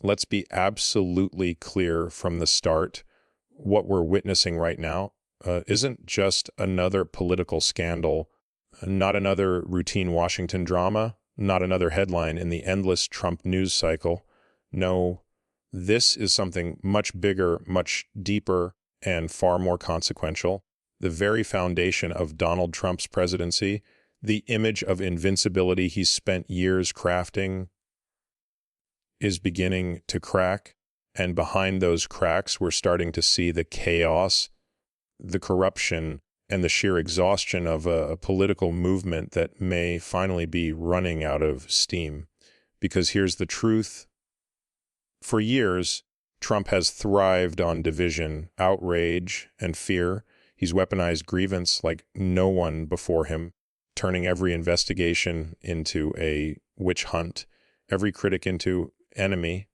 let's be absolutely clear from the start. What we're witnessing right now isn't just another political scandal, not another routine Washington drama, not another headline in the endless Trump news cycle. No, this is something much bigger, much deeper, and far more consequential. The very foundation of Donald Trump's presidency, the image of invincibility he's spent years crafting, is beginning to crack. And behind those cracks, we're starting to see the chaos, the corruption, and the sheer exhaustion of a political movement that may finally be running out of steam. Because here's the truth. For years, Trump has thrived on division, outrage, and fear. He's weaponized grievance like no one before him, turning every investigation into a witch hunt, every critic into enemy,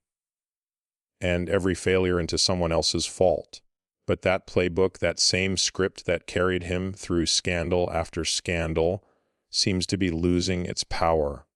and every failure into someone else's fault. But that playbook, that same script that carried him through scandal after scandal, seems to be losing its power.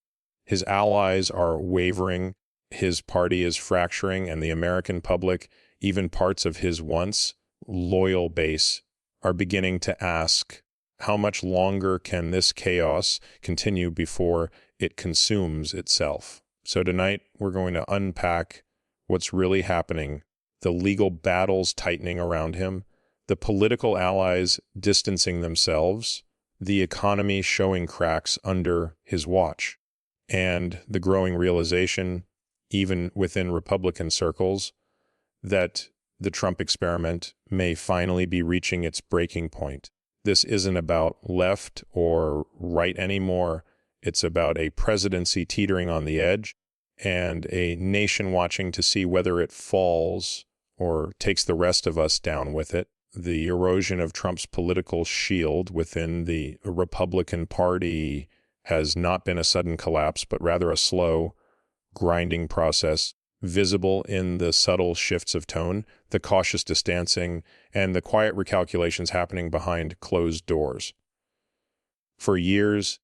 His allies are wavering, his party is fracturing, and the American public, even parts of his once loyal base, are beginning to ask, how much longer can this chaos continue before it consumes itself? So tonight, we're going to unpack what's really happening, the legal battles tightening around him, the political allies distancing themselves, the economy showing cracks under his watch, and the growing realization, even within Republican circles, that the Trump experiment may finally be reaching its breaking point. This isn't about left or right anymore. It's about a presidency teetering on the edge and a nation watching to see whether it falls or takes the rest of us down with it. The erosion of Trump's political shield within the Republican Party has not been a sudden collapse, but rather a slow, grinding process, visible in the subtle shifts of tone, the cautious distancing, and the quiet recalculations happening behind closed doors. For years,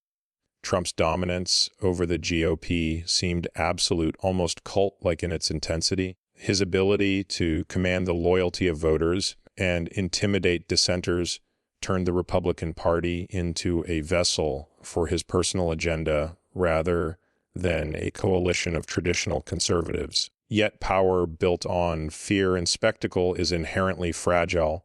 Trump's dominance over the GOP seemed absolute, almost cult-like in its intensity. His ability to command the loyalty of voters and intimidate dissenters turned the Republican Party into a vessel for his personal agenda rather than a coalition of traditional conservatives. Yet power built on fear and spectacle is inherently fragile.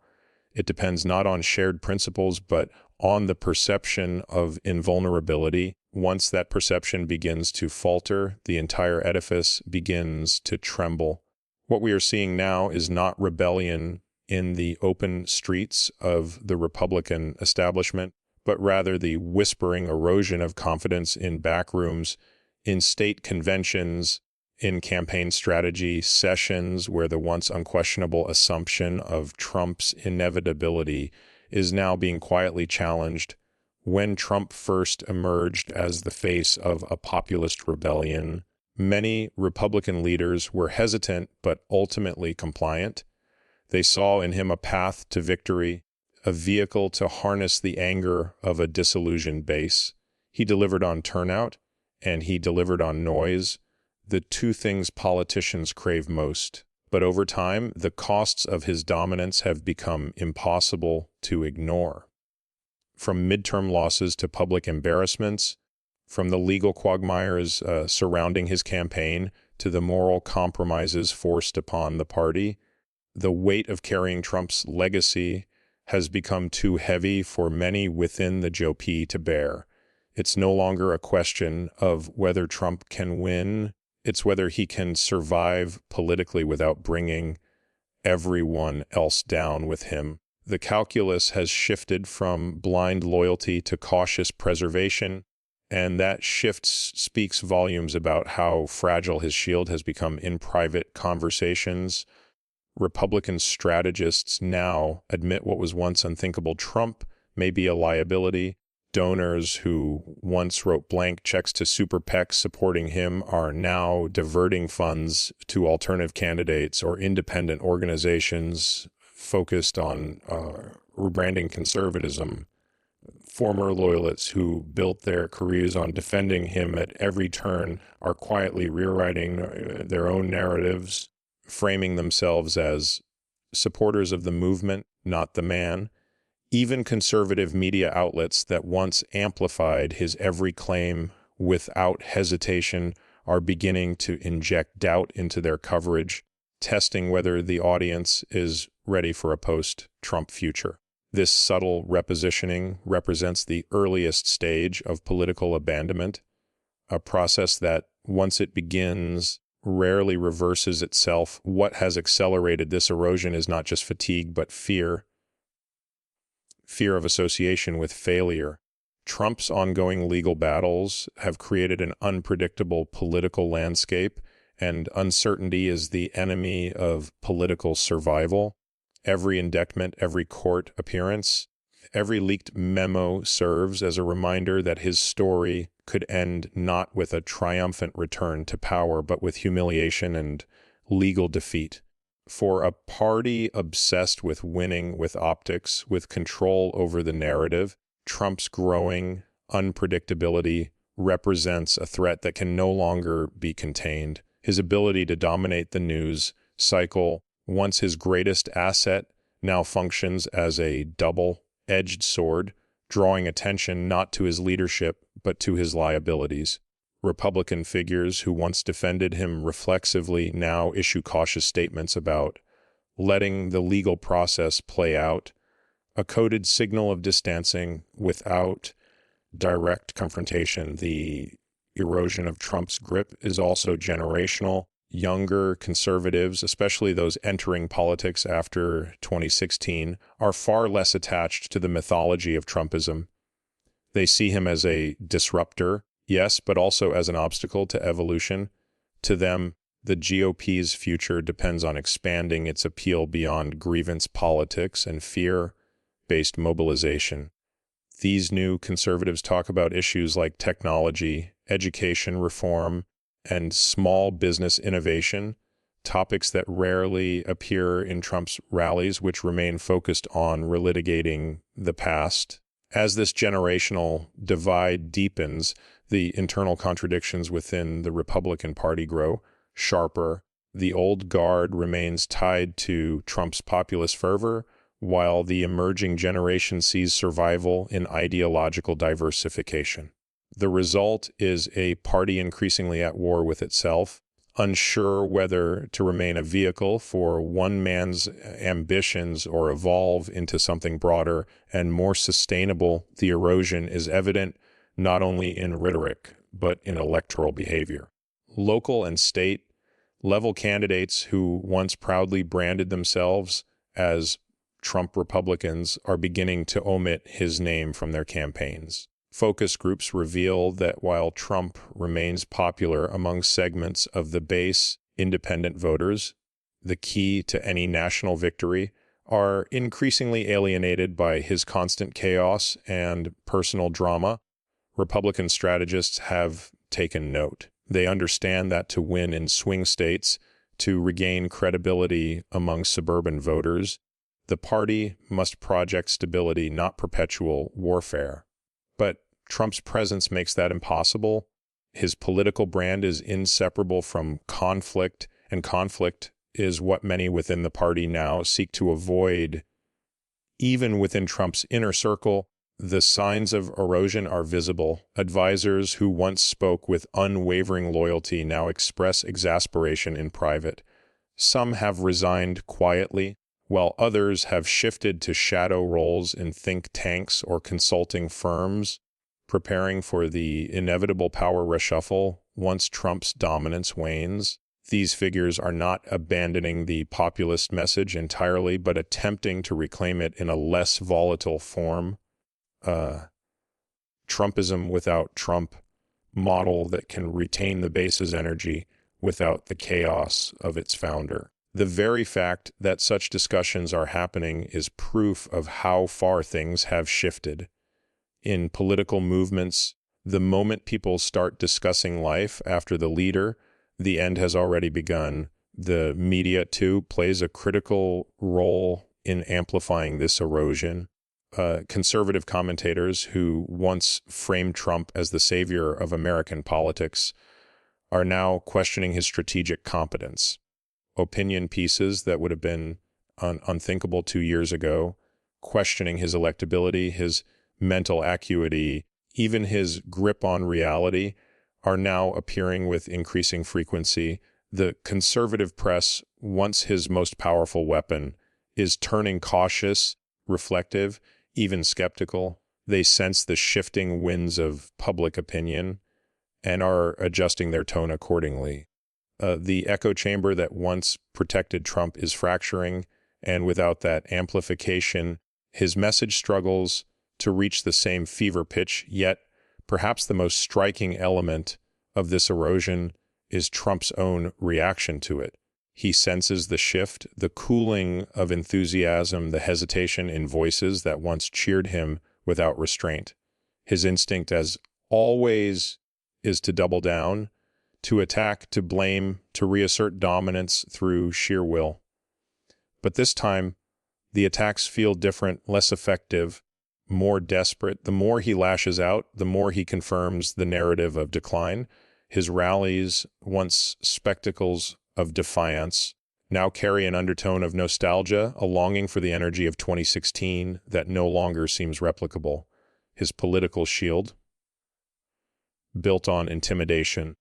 It depends not on shared principles, but on the perception of invulnerability. Once that perception begins to falter, the entire edifice begins to tremble. What we are seeing now is not rebellion in the open streets of the Republican establishment, but rather the whispering erosion of confidence in backrooms, in state conventions, in campaign strategy sessions where the once unquestionable assumption of Trump's inevitability is now being quietly challenged. When Trump first emerged as the face of a populist rebellion, many Republican leaders were hesitant but ultimately compliant. They saw in him a path to victory, a vehicle to harness the anger of a disillusioned base. He delivered on turnout, and he delivered on noise, the two things politicians crave most. But over time, the costs of his dominance have become impossible to ignore. From midterm losses to public embarrassments, from the legal quagmires surrounding his campaign to the moral compromises forced upon the party, the weight of carrying Trump's legacy has become too heavy for many within the GOP to bear. It's no longer a question of whether Trump can win. It's whether he can survive politically without bringing everyone else down with him. The calculus has shifted from blind loyalty to cautious preservation, and that shift speaks volumes about how fragile his shield has become in private conversations. Republican strategists now admit what was once unthinkable. Trump may be a liability. Donors who once wrote blank checks to super PACs supporting him are now diverting funds to alternative candidates or independent organizations focused on rebranding conservatism. Former loyalists who built their careers on defending him at every turn are quietly rewriting their own narratives, framing themselves as supporters of the movement, not the man. Even conservative media outlets that once amplified his every claim without hesitation are beginning to inject doubt into their coverage, testing whether the audience is ready for a post-Trump future. This subtle repositioning represents the earliest stage of political abandonment, a process that, once it begins, rarely reverses itself. What has accelerated this erosion is not just fatigue, but fear of association with failure. Trump's ongoing legal battles have created an unpredictable political landscape, and uncertainty is the enemy of political survival. Every indictment, every court appearance, every leaked memo serves as a reminder that his story could end not with a triumphant return to power, but with humiliation and legal defeat. For a party obsessed with winning, with optics, with control over the narrative, Trump's growing unpredictability represents a threat that can no longer be contained. His ability to dominate the news cycle, once his greatest asset, now functions as a double-edged sword, drawing attention not to his leadership, but to his liabilities. Republican figures who once defended him reflexively now issue cautious statements about letting the legal process play out, a coded signal of distancing without direct confrontation. The erosion of Trump's grip is also generational. Younger conservatives, especially those entering politics after 2016, are far less attached to the mythology of Trumpism. They see him as a disruptor, yes, but also as an obstacle to evolution. To them, the GOP's future depends on expanding its appeal beyond grievance politics and fear-based mobilization. These new conservatives talk about issues like technology, education reform, and small business innovation, topics that rarely appear in Trump's rallies, which remain focused on relitigating the past. As this generational divide deepens, the internal contradictions within the Republican Party grow sharper. The old guard remains tied to Trump's populist fervor, while the emerging generation sees survival in ideological diversification. The result is a party increasingly at war with itself, unsure whether to remain a vehicle for one man's ambitions or evolve into something broader and more sustainable. The erosion is evident not only in rhetoric, but in electoral behavior. Local and state level candidates who once proudly branded themselves as Trump Republicans are beginning to omit his name from their campaigns. Focus groups reveal that while Trump remains popular among segments of the base independent voters, the key to any national victory, are increasingly alienated by his constant chaos and personal drama. Republican strategists have taken note. They understand that to win in swing states, to regain credibility among suburban voters, the party must project stability, not perpetual warfare. But Trump's presence makes that impossible. His political brand is inseparable from conflict, and conflict is what many within the party now seek to avoid. Even within Trump's inner circle, the signs of erosion are visible. Advisors who once spoke with unwavering loyalty now express exasperation in private. Some have resigned quietly, while others have shifted to shadow roles in think tanks or consulting firms, preparing for the inevitable power reshuffle once Trump's dominance wanes. These figures are not abandoning the populist message entirely, but attempting to reclaim it in a less volatile form. Trumpism without Trump model that can retain the base's energy without the chaos of its founder. The very fact that such discussions are happening is proof of how far things have shifted. In political movements, the moment people start discussing life after the leader, the end has already begun. The media, too, plays a critical role in amplifying this erosion. conservative commentators who once framed Trump as the savior of American politics are now questioning his strategic competence. Opinion pieces that would have been unthinkable 2 years ago, questioning his electability, his mental acuity, even his grip on reality, are now appearing with increasing frequency. The conservative press, once his most powerful weapon, is turning cautious, reflective, even skeptical. They sense the shifting winds of public opinion and are adjusting their tone accordingly. The echo chamber that once protected Trump is fracturing, and without that amplification, his message struggles to reach the same fever pitch, yet perhaps the most striking element of this erosion is Trump's own reaction to it. He senses the shift, the cooling of enthusiasm, the hesitation in voices that once cheered him without restraint. His instinct, as always, is to double down, to attack, to blame, to reassert dominance through sheer will. But this time, the attacks feel different, less effective, more desperate. The more he lashes out, the more he confirms the narrative of decline. His rallies, once spectacles of defiance, now carry an undertone of nostalgia, a longing for the energy of 2016 that no longer seems replicable. His political shield, built on intimidation,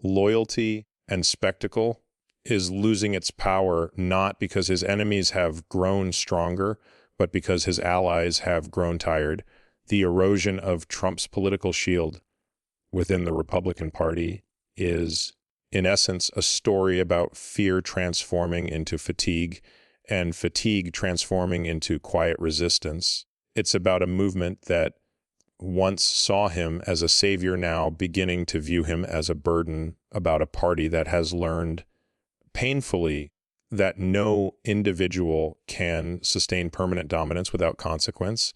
loyalty, and spectacle, is losing its power not because his enemies have grown stronger, but because his allies have grown tired. The erosion of Trump's political shield within the Republican Party is, in essence, a story about fear transforming into fatigue and fatigue transforming into quiet resistance. It's about a movement that once saw him as a savior, now beginning to view him as a burden, about a party that has learned painfully that no individual can sustain permanent dominance without consequence.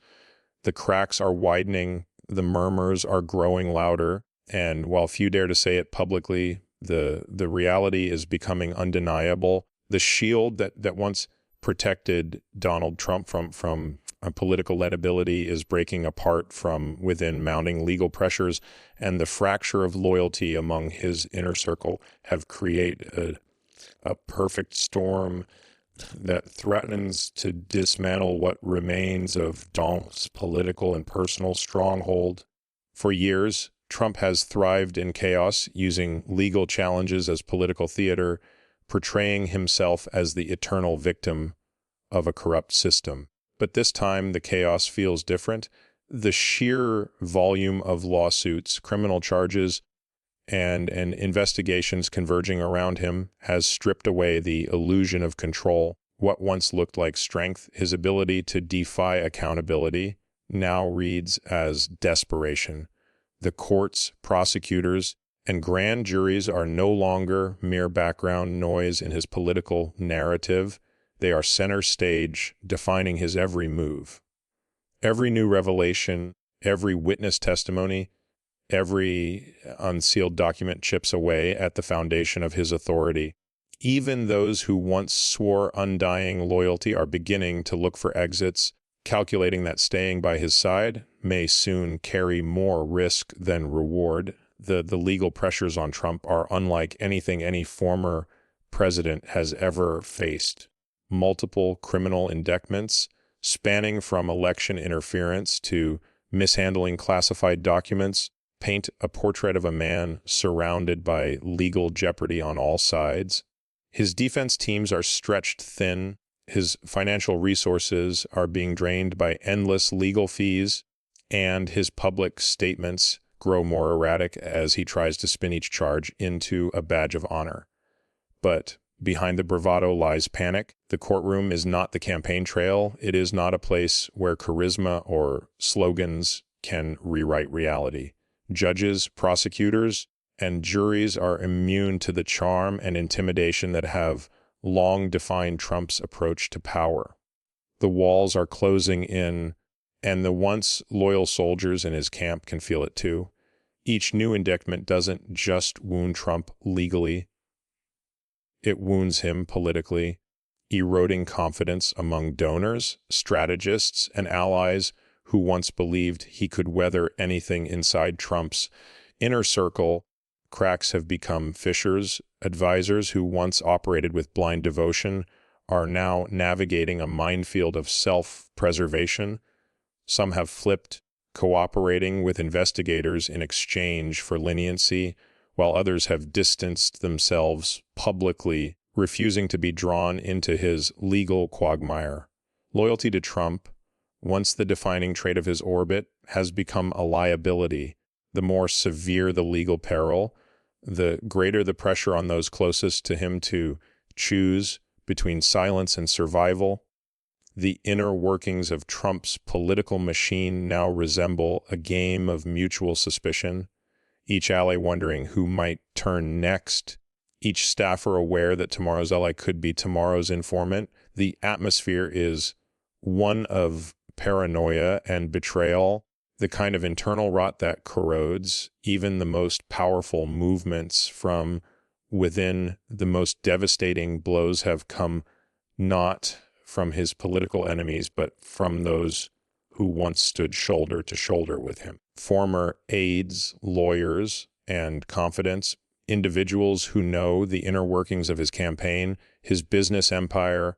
The cracks are widening, the murmurs are growing louder, and while few dare to say it publicly, the reality is becoming undeniable. The shield that once protected Donald Trump from political legibility is breaking apart from within. Mounting legal pressures and the fracture of loyalty among his inner circle have created a perfect storm that threatens to dismantle what remains of Donald's political and personal stronghold. For years, Trump has thrived in chaos, using legal challenges as political theater, portraying himself as the eternal victim of a corrupt system. But this time, the chaos feels different. The sheer volume of lawsuits, criminal charges, and investigations converging around him has stripped away the illusion of control. What once looked like strength, his ability to defy accountability, now reads as desperation. The courts, prosecutors, and grand juries are no longer mere background noise in his political narrative. They are center stage, defining his every move. Every new revelation, every witness testimony, every unsealed document chips away at the foundation of his authority. Even those who once swore undying loyalty are beginning to look for exits, calculating that staying by his side may soon carry more risk than reward. The legal pressures on Trump are unlike anything any former president has ever faced. Multiple criminal indictments, spanning from election interference to mishandling classified documents, paint a portrait of a man surrounded by legal jeopardy on all sides. His defense teams are stretched thin. His financial resources are being drained by endless legal fees, and his public statements grow more erratic as he tries to spin each charge into a badge of honor. But behind the bravado lies panic. The courtroom is not the campaign trail. It is not a place where charisma or slogans can rewrite reality. Judges, prosecutors, and juries are immune to the charm and intimidation that have long defined Trump's approach to power. The walls are closing in, and the once loyal soldiers in his camp can feel it too. Each new indictment doesn't just wound Trump legally, it wounds him politically. eroding confidence among donors, strategists, and allies who once believed he could weather anything inside Trump's inner circle. Cracks have become fishers. Advisors who once operated with blind devotion are now navigating a minefield of self-preservation. Some have flipped, cooperating with investigators in exchange for leniency, while others have distanced themselves publicly, refusing to be drawn into his legal quagmire. Loyalty to Trump, once the defining trait of his orbit, has become a liability. The more severe the legal peril, the greater the pressure on those closest to him to choose between silence and survival. The inner workings of Trump's political machine now resemble a game of mutual suspicion, each ally wondering who might turn next, each staffer aware that tomorrow's ally could be tomorrow's informant. The atmosphere is one of paranoia and betrayal, the kind of internal rot that corrodes even the most powerful movements from within. The most devastating blows have come not from his political enemies, but from those who once stood shoulder to shoulder with him. Former aides, lawyers, and confidants, individuals who know the inner workings of his campaign, his business empire,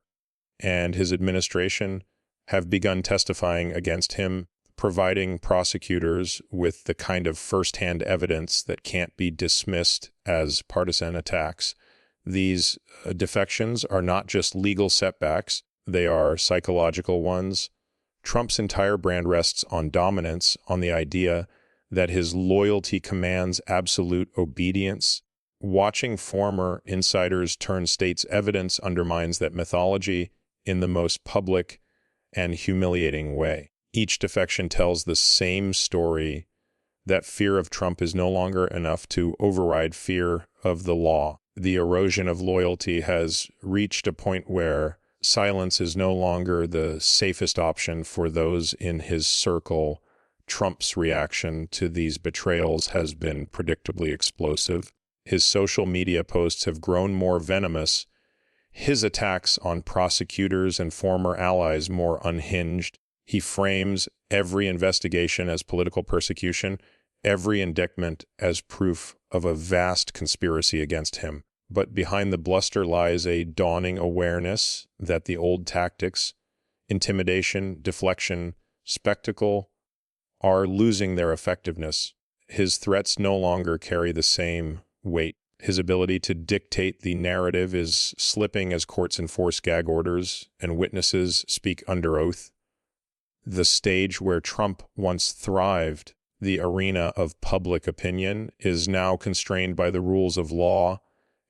and his administration have begun testifying against him, providing prosecutors with the kind of firsthand evidence that can't be dismissed as partisan attacks. These defections are not just legal setbacks, they are psychological ones. Trump's entire brand rests on dominance, on the idea that his loyalty commands absolute obedience. Watching former insiders turn states' evidence undermines that mythology in the most public and humiliating way. Each defection tells the same story, that fear of Trump is no longer enough to override fear of the law. The erosion of loyalty has reached a point where silence is no longer the safest option for those in his circle. Trump's reaction to these betrayals has been predictably explosive. His social media posts have grown more venomous, his attacks on prosecutors and former allies more unhinged. He frames every investigation as political persecution, every indictment as proof of a vast conspiracy against him. But behind the bluster lies a dawning awareness that the old tactics, intimidation, deflection, spectacle, are losing their effectiveness. His threats no longer carry the same weight. His ability to dictate the narrative is slipping as courts enforce gag orders and witnesses speak under oath. The stage where Trump once thrived, the arena of public opinion, is now constrained by the rules of law,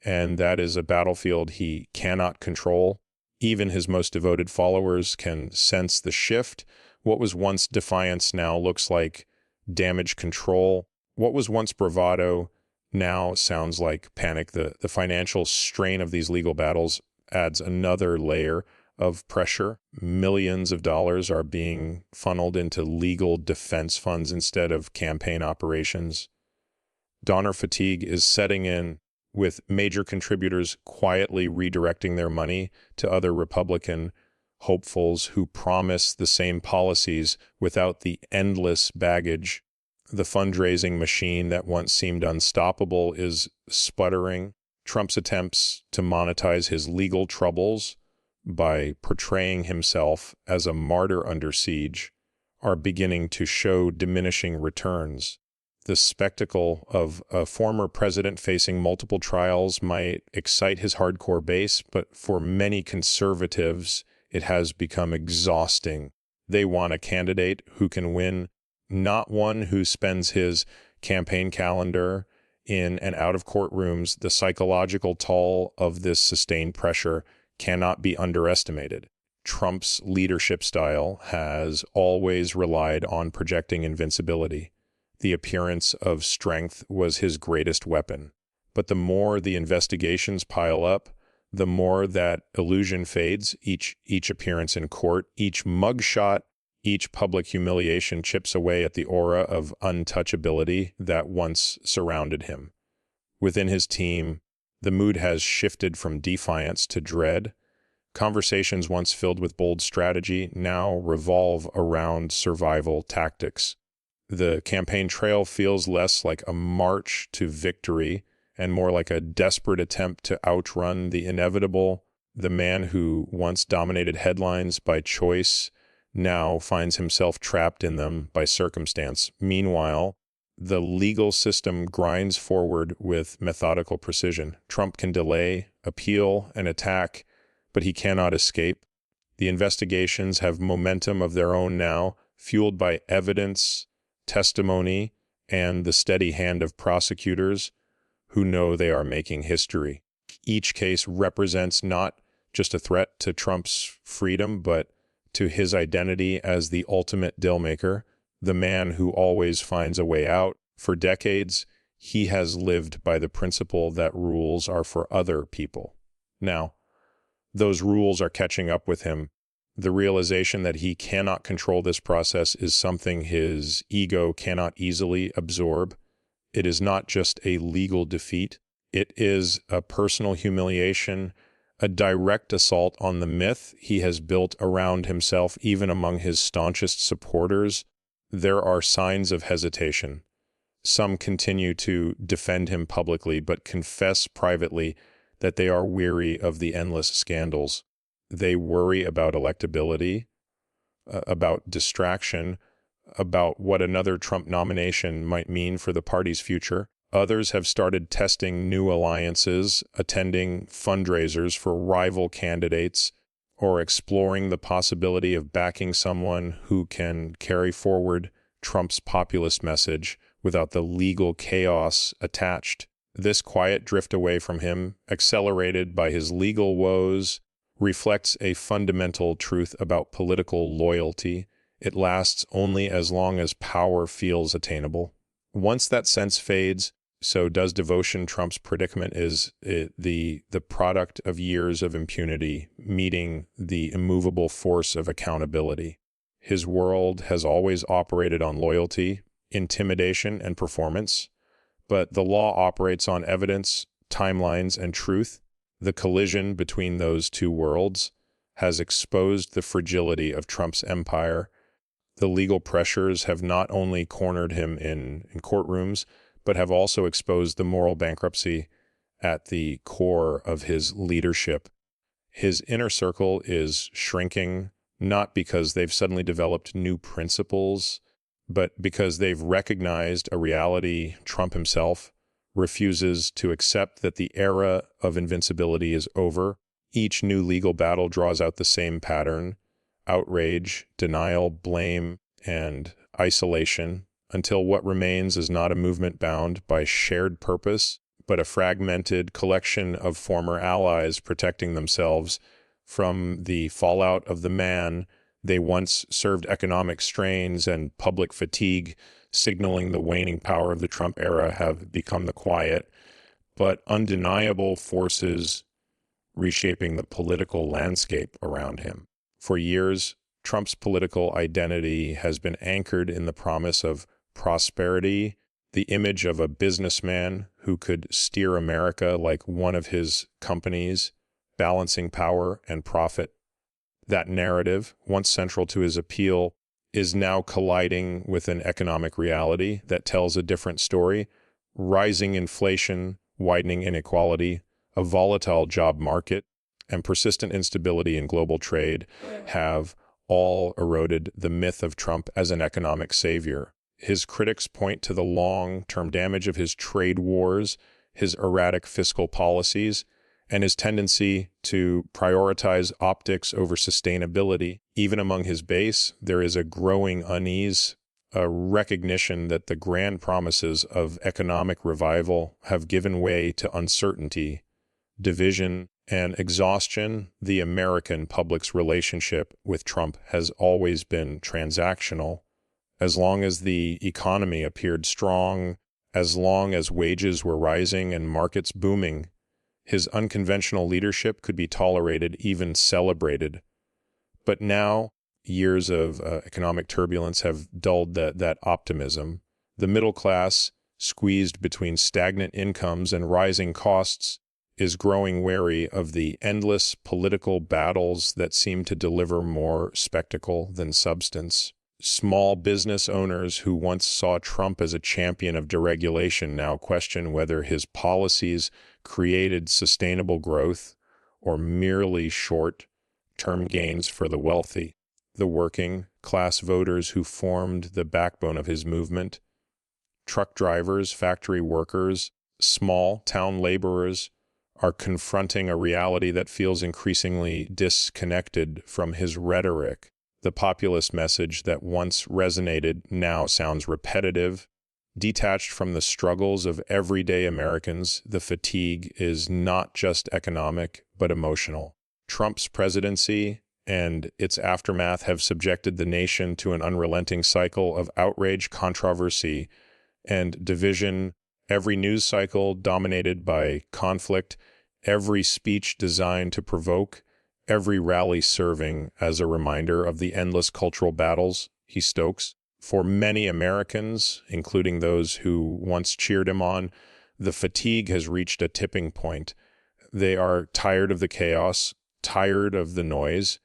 and that is a battlefield he cannot control. Even his most devoted followers can sense the shift. What was once defiance now looks like damage control. What was once bravado now sounds like panic. The financial strain of these legal battles adds another layer of pressure. Millions of dollars are being funneled into legal defense funds instead of campaign operations. Donor fatigue is setting in, with major contributors quietly redirecting their money to other Republican hopefuls who promise the same policies without the endless baggage. The fundraising machine that once seemed unstoppable is sputtering. Trump's attempts to monetize his legal troubles by portraying himself as a martyr under siege are beginning to show diminishing returns. The spectacle of a former president facing multiple trials might excite his hardcore base, but for many conservatives, it has become exhausting. They want a candidate who can win, not one who spends his campaign calendar in and out of courtrooms. The psychological toll of this sustained pressure cannot be underestimated. Trump's leadership style has always relied on projecting invincibility. The appearance of strength was his greatest weapon. But the more the investigations pile up, the more that illusion fades. Each appearance in court, each mugshot, each public humiliation chips away at the aura of untouchability that once surrounded him. Within his team, the mood has shifted from defiance to dread. Conversations once filled with bold strategy now revolve around survival tactics. The campaign trail feels less like a march to victory and more like a desperate attempt to outrun the inevitable. The man who once dominated headlines by choice now finds himself trapped in them by circumstance. Meanwhile, the legal system grinds forward with methodical precision. Trump can delay, appeal, and attack, but he cannot escape. The investigations have momentum of their own now, fueled by evidence, testimony, and the steady hand of prosecutors who know they are making history. Each case represents not just a threat to Trump's freedom, but to his identity as the ultimate dealmaker, the man who always finds a way out. For decades, he has lived by the principle that rules are for other people. Now, those rules are catching up with him. The realization that he cannot control this process is something his ego cannot easily absorb. It is not just a legal defeat. It is a personal humiliation, a direct assault on the myth he has built around himself, even among his staunchest supporters. There are signs of hesitation. Some continue to defend him publicly, but confess privately that they are weary of the endless scandals. They worry about electability, about distraction, about what another Trump nomination might mean for the party's future. Others have started testing new alliances, attending fundraisers for rival candidates, or exploring the possibility of backing someone who can carry forward Trump's populist message without the legal chaos attached. This quiet drift away from him, accelerated by his legal woes, reflects a fundamental truth about political loyalty. It lasts only as long as power feels attainable. Once that sense fades, so does devotion. Trump's predicament is the product of years of impunity meeting the immovable force of accountability. His world has always operated on loyalty, intimidation, and performance, but the law operates on evidence, timelines, and truth. The collision between those two worlds has exposed the fragility of Trump's empire. The legal pressures have not only cornered him in courtrooms, but have also exposed the moral bankruptcy at the core of his leadership. His inner circle is shrinking, not because they've suddenly developed new principles, but because they've recognized a reality Trump himself refuses to accept, that the era of invincibility is over. Each new legal battle draws out the same pattern: outrage, denial, blame, and isolation, until what remains is not a movement bound by shared purpose, but a fragmented collection of former allies protecting themselves from the fallout of the man they once served. Economic strains and public fatigue, signaling the waning power of the Trump era, have become the quiet but undeniable forces reshaping the political landscape around him. For years, Trump's political identity has been anchored in the promise of prosperity, the image of a businessman who could steer America like one of his companies, balancing power and profit. That narrative, once central to his appeal, is now colliding with an economic reality that tells a different story. Rising inflation, widening inequality, a volatile job market, and persistent instability in global trade have all eroded the myth of Trump as an economic savior. His critics point to the long-term damage of his trade wars, his erratic fiscal policies, and his tendency to prioritize optics over sustainability. Even among his base, there is a growing unease, a recognition that the grand promises of economic revival have given way to uncertainty, division, and exhaustion. The American public's relationship with Trump has always been transactional. As long as the economy appeared strong, as long as wages were rising and markets booming, his unconventional leadership could be tolerated, even celebrated. But now, years of economic turbulence have dulled that optimism. The middle class, squeezed between stagnant incomes and rising costs, is growing wary of the endless political battles that seem to deliver more spectacle than substance. Small business owners who once saw Trump as a champion of deregulation now question whether his policies created sustainable growth or merely short-term gains for the wealthy. The working class voters who formed the backbone of his movement, truck drivers, factory workers, small town laborers, are confronting a reality that feels increasingly disconnected from his rhetoric. The populist message that once resonated now sounds repetitive. Detached from the struggles of everyday Americans, the fatigue is not just economic, but emotional. Trump's presidency and its aftermath have subjected the nation to an unrelenting cycle of outrage, controversy, and division. Every news cycle dominated by conflict, every speech designed to provoke, every rally serving as a reminder of the endless cultural battles he stokes. For many Americans, including those who once cheered him on, the fatigue has reached a tipping point. They are tired of the chaos, tired of the noise,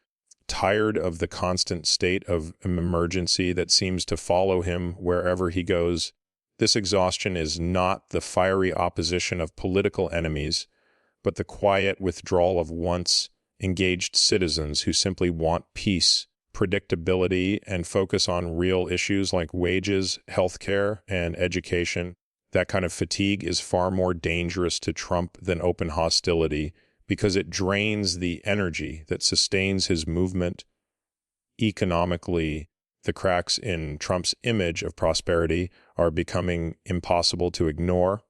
tired of the constant state of emergency that seems to follow him wherever he goes. This exhaustion is not the fiery opposition of political enemies, but the quiet withdrawal of once engaged citizens who simply want peace, predictability, and focus on real issues like wages, healthcare, and education. That kind of fatigue is far more dangerous to Trump than open hostility because it drains the energy that sustains his movement. Economically, the cracks in Trump's image of prosperity are becoming impossible to ignore.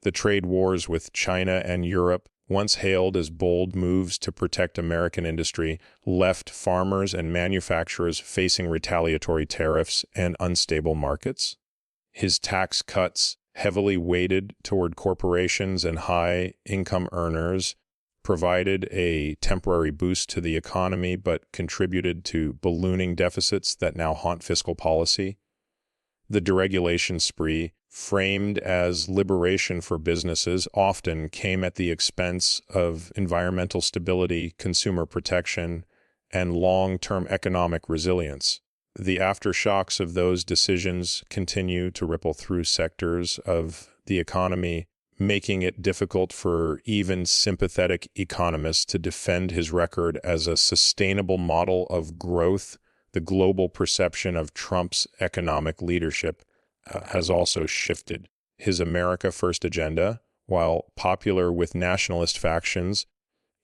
The trade wars with China and Europe, once hailed as bold moves to protect American industry, left farmers and manufacturers facing retaliatory tariffs and unstable markets. His tax cuts, heavily weighted toward corporations and high-income earners, provided a temporary boost to the economy but contributed to ballooning deficits that now haunt fiscal policy. The deregulation spree, framed as liberation for businesses, often came at the expense of environmental stability, consumer protection, and long-term economic resilience. The aftershocks of those decisions continue to ripple through sectors of the economy, making it difficult for even sympathetic economists to defend his record as a sustainable model of growth. The global perception of Trump's economic leadership has also shifted. His America First agenda, while popular with nationalist factions,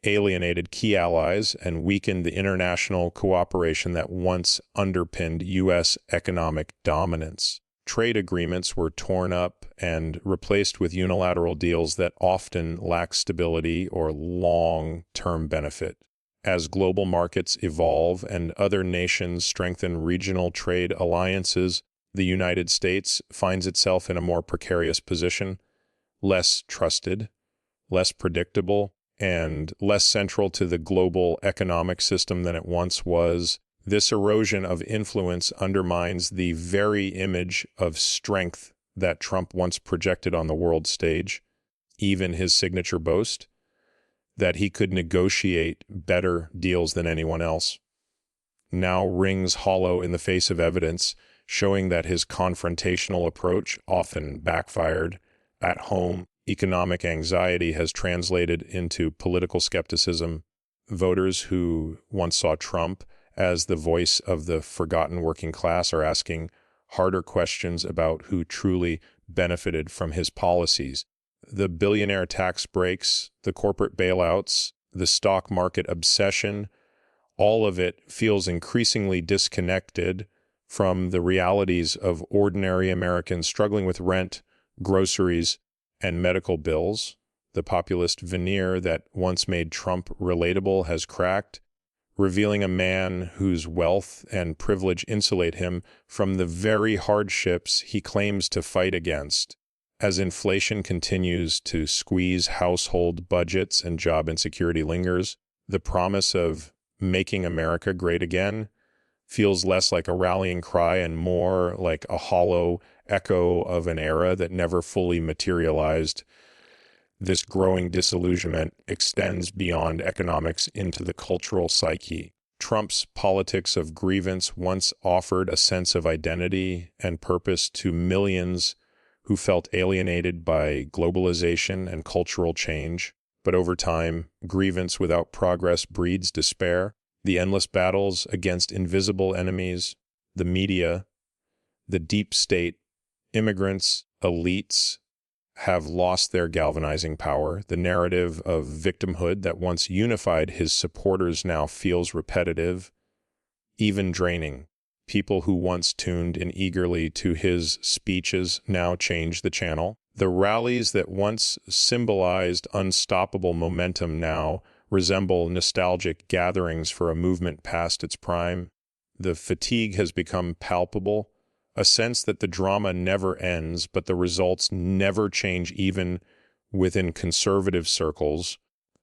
alienated key allies and weakened the international cooperation that once underpinned U.S. economic dominance. Trade agreements were torn up and replaced with unilateral deals that often lack stability or long-term benefit. As global markets evolve and other nations strengthen regional trade alliances, the United States finds itself in a more precarious position, less trusted, less predictable, and less central to the global economic system than it once was. This erosion of influence undermines the very image of strength that Trump once projected on the world stage, even his signature boast, that he could negotiate better deals than anyone else, now rings hollow in the face of evidence showing that his confrontational approach often backfired. At home, economic anxiety has translated into political skepticism. Voters who once saw Trump as the voice of the forgotten working class are asking harder questions about who truly benefited from his policies. The billionaire tax breaks, the corporate bailouts, the stock market obsession, all of it feels increasingly disconnected from the realities of ordinary Americans struggling with rent, groceries, and medical bills. The populist veneer that once made Trump relatable has cracked, revealing a man whose wealth and privilege insulate him from the very hardships he claims to fight against. As inflation continues to squeeze household budgets and job insecurity lingers, the promise of making America great again feels less like a rallying cry and more like a hollow echo of an era that never fully materialized. This growing disillusionment extends beyond economics into the cultural psyche. Trump's politics of grievance once offered a sense of identity and purpose to millions who felt alienated by globalization and cultural change. But over time, grievance without progress breeds despair. The endless battles against invisible enemies, the media, the deep state, immigrants, elites, have lost their galvanizing power. The narrative of victimhood that once unified his supporters now feels repetitive, even draining. People who once tuned in eagerly to his speeches now change the channel. The rallies that once symbolized unstoppable momentum now resemble nostalgic gatherings for a movement past its prime. The fatigue has become palpable, a sense that the drama never ends, but the results never change even within conservative circles.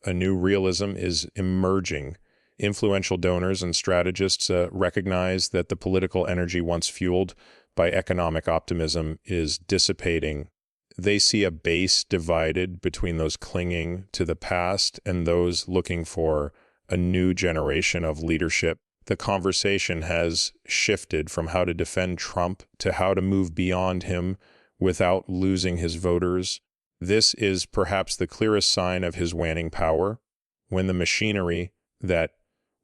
A new realism is emerging. Influential donors and strategists recognize that the political energy once fueled by economic optimism is dissipating. They see a base divided between those clinging to the past and those looking for a new generation of leadership. The conversation has shifted from how to defend Trump to how to move beyond him without losing his voters. This is perhaps the clearest sign of his waning power, when the machinery that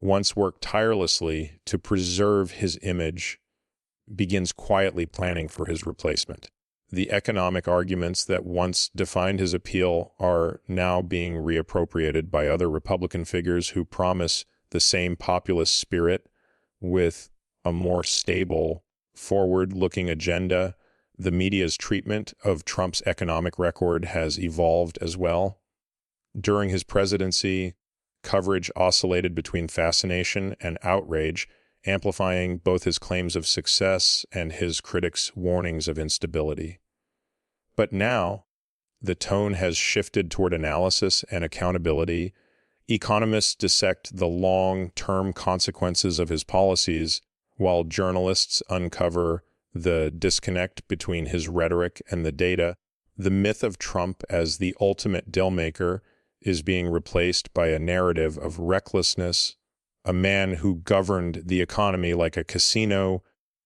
once worked tirelessly to preserve his image begins quietly planning for his replacement. The economic arguments that once defined his appeal are now being reappropriated by other Republican figures who promise the same populist spirit with a more stable, forward-looking agenda. The media's treatment of Trump's economic record has evolved as well. During his presidency, coverage oscillated between fascination and outrage, amplifying both his claims of success and his critics' warnings of instability. But now, the tone has shifted toward analysis and accountability. Economists dissect the long-term consequences of his policies, while journalists uncover the disconnect between his rhetoric and the data. The myth of Trump as the ultimate dealmaker is being replaced by a narrative of recklessness, a man who governed the economy like a casino,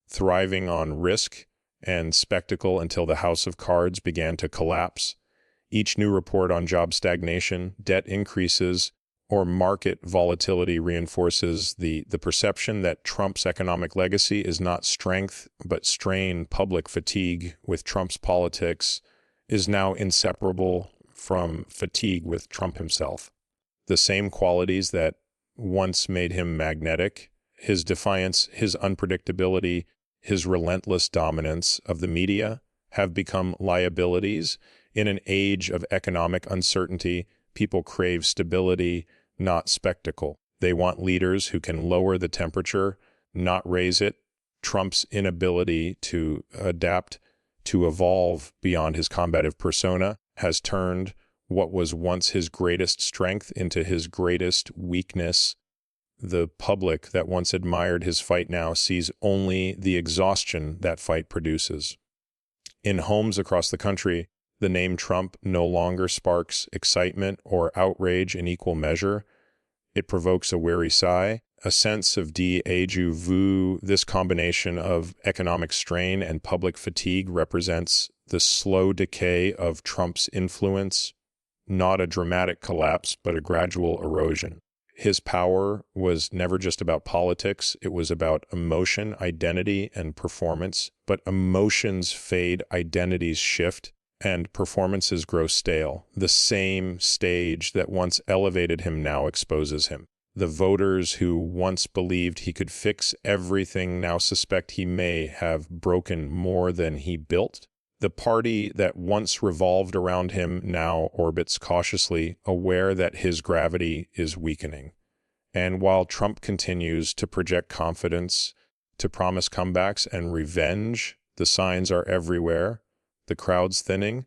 thriving on risk and spectacle until the house of cards began to collapse. Each new report on job stagnation, debt increases, or market volatility reinforces the perception that Trump's economic legacy is not strength, but strain. Public fatigue with Trump's politics is now inseparable from fatigue with Trump himself. The same qualities that once made him magnetic, his defiance, his unpredictability, his relentless dominance of the media, have become liabilities. In an age of economic uncertainty, people crave stability, not spectacle. They want leaders who can lower the temperature, not raise it. Trump's inability to adapt, to evolve beyond his combative persona, has turned what was once his greatest strength into his greatest weakness. The public that once admired his fight now sees only the exhaustion that fight produces. In homes across the country, the name Trump no longer sparks excitement or outrage in equal measure. It provokes a weary sigh, a sense of déjà vu. This combination of economic strain and public fatigue represents the slow decay of Trump's influence, not a dramatic collapse, but a gradual erosion. His power was never just about politics. It was about emotion, identity, and performance. But emotions fade, identities shift, and performances grow stale. The same stage that once elevated him now exposes him. The voters who once believed he could fix everything now suspect he may have broken more than he built. The party that once revolved around him now orbits cautiously, aware that his gravity is weakening. And while Trump continues to project confidence, to promise comebacks and revenge, the signs are everywhere. The crowd's thinning,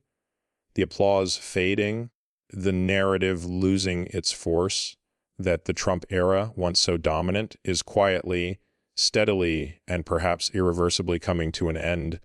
the applause fading, the narrative losing its force, that the Trump era, once so dominant, is quietly, steadily, and perhaps irreversibly coming to an end.